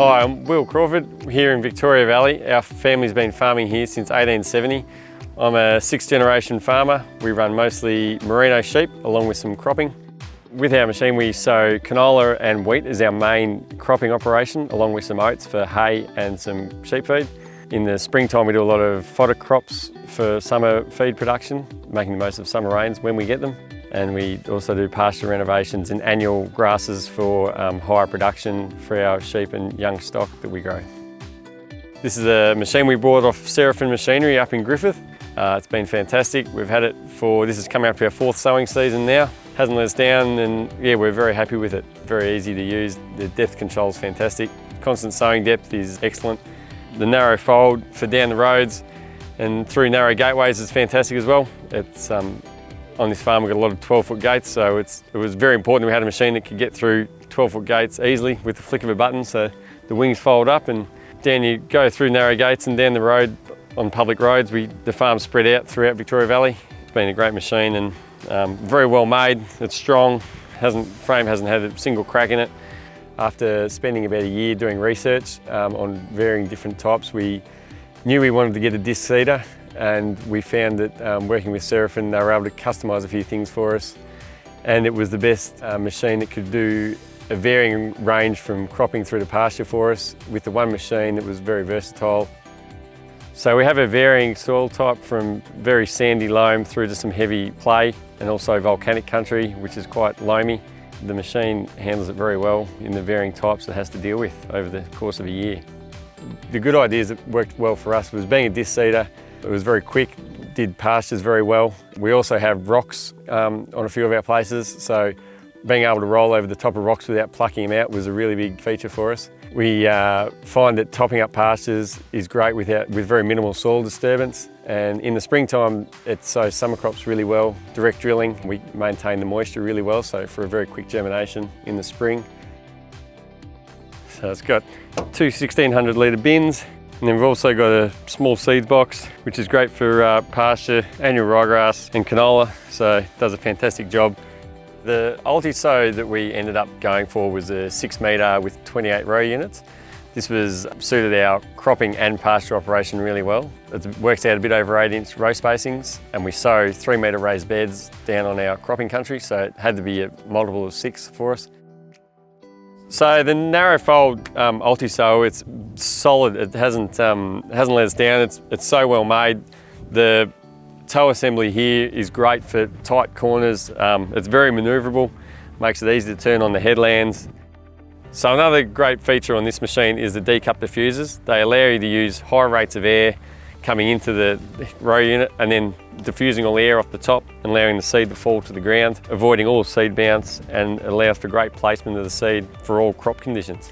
Hi, I'm Will Crawford here in Victoria Valley. Our family's been farming here since 1870. I'm a sixth generation farmer. We run mostly merino sheep along with some cropping. With our machine we sow canola and wheat as our main cropping operation, along with some oats for hay and some sheep feed. In the springtime we do a lot of fodder crops for summer feed production, making the most of summer rains when we get them. And we also do pasture renovations and annual grasses for higher production for our sheep and young stock that we grow. This is a machine we bought off Seraphim Machinery up in Griffith. It's been fantastic. We've had it this is coming up to our 4th sowing season now. Hasn't let us down, and yeah, we're very happy with it. Very easy to use. The depth control is fantastic. Constant sowing depth is excellent. The narrow fold for down the roads and through narrow gateways is fantastic as well. It's on this farm we've got a lot of 12-foot gates, so it was very important we had a machine that could get through 12-foot gates easily with the flick of a button, so the wings fold up and down you go through narrow gates and down the road on public roads. The farm's spread out throughout Victoria Valley. It's been a great machine and very well made. It's strong, frame hasn't had a single crack in it. After spending about a year doing research on varying different types, we knew we wanted to get a disc seeder, and we found that working with Seraphim, they were able to customise a few things for us, and it was the best machine that could do a varying range from cropping through to pasture for us. With the one machine that was very versatile. So we have a varying soil type from very sandy loam through to some heavy clay, and also volcanic country, which is quite loamy. The machine handles it very well in the varying types it has to deal with over the course of a year. The good ideas that worked well for us was being a disc seeder. It was very quick, did pastures very well. We also have rocks on a few of our places, so being able to roll over the top of rocks without plucking them out was a really big feature for us. We find that topping up pastures is great with very minimal soil disturbance, and in the springtime it sows summer crops really well. Direct drilling, we maintain the moisture really well, so for a very quick germination in the spring. So it's got two 1600 litre bins, and then we've also got a small seeds box, which is great for pasture, annual ryegrass and canola, so it does a fantastic job. The Ultisow that we ended up going for was a 6 metre with 28 row units. This was suited our cropping and pasture operation really well. It works out a bit over 8-inch row spacings, and we sow 3 metre raised beds down on our cropping country, so it had to be a multiple of 6 for us. So the narrow fold Ultisow, it's solid. It hasn't let us down. It's so well made. The toe assembly here is great for tight corners. It's very manoeuvrable, makes it easy to turn on the headlands. So another great feature on this machine is the D-cup diffusers. They allow you to use high rates of air coming into the row unit and then diffusing all the air off the top and allowing the seed to fall to the ground, avoiding all seed bounce, and allows for great placement of the seed for all crop conditions.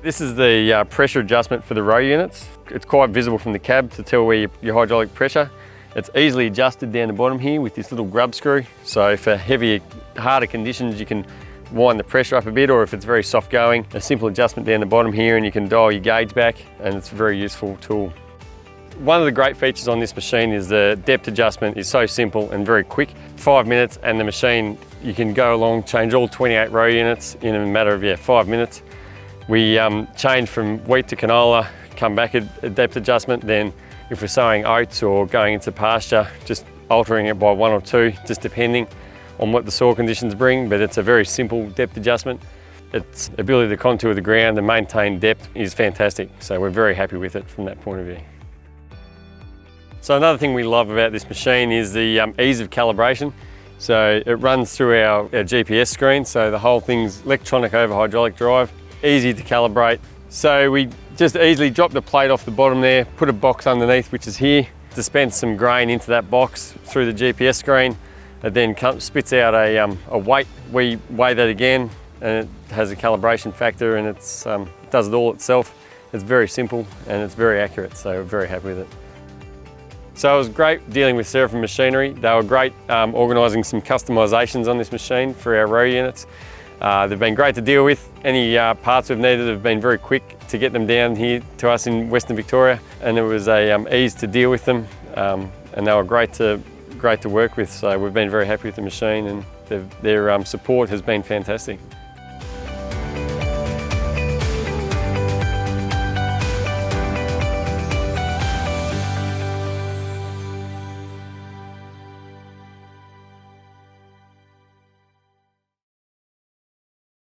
This is the pressure adjustment for the row units. It's quite visible from the cab to tell where your hydraulic pressure. It's easily adjusted down the bottom here with this little grub screw. So for heavier, harder conditions, you can wind the pressure up a bit, or if it's very soft going, a simple adjustment down the bottom here and you can dial your gauge back, and it's a very useful tool. One of the great features on this machine is the depth adjustment is so simple and very quick. 5 minutes and the machine, you can go along, change all 28 row units in a matter of 5 minutes. We change from wheat to canola, come back a depth adjustment, then if we're sowing oats or going into pasture, just altering it by 1 or 2, just depending on what the soil conditions bring, but it's a very simple depth adjustment. Its ability to contour the ground and maintain depth is fantastic, so we're very happy with it from that point of view. So another thing we love about this machine is the ease of calibration. So it runs through our GPS screen, so the whole thing's electronic over hydraulic drive, easy to calibrate. So we just easily drop the plate off the bottom there, put a box underneath, which is here, dispense some grain into that box through the GPS screen. It then spits out a weight. We weigh that again, and it has a calibration factor, and it does it all itself. It's very simple and it's very accurate, so we're very happy with it. So it was great dealing with Seraphim Machinery. They were great organising some customisations on this machine for our row units. They've been great to deal with. Any parts we've needed have been very quick to get them down here to us in Western Victoria, and it was ease to deal with them, and they were great to work with. So we've been very happy with the machine, and their support has been fantastic.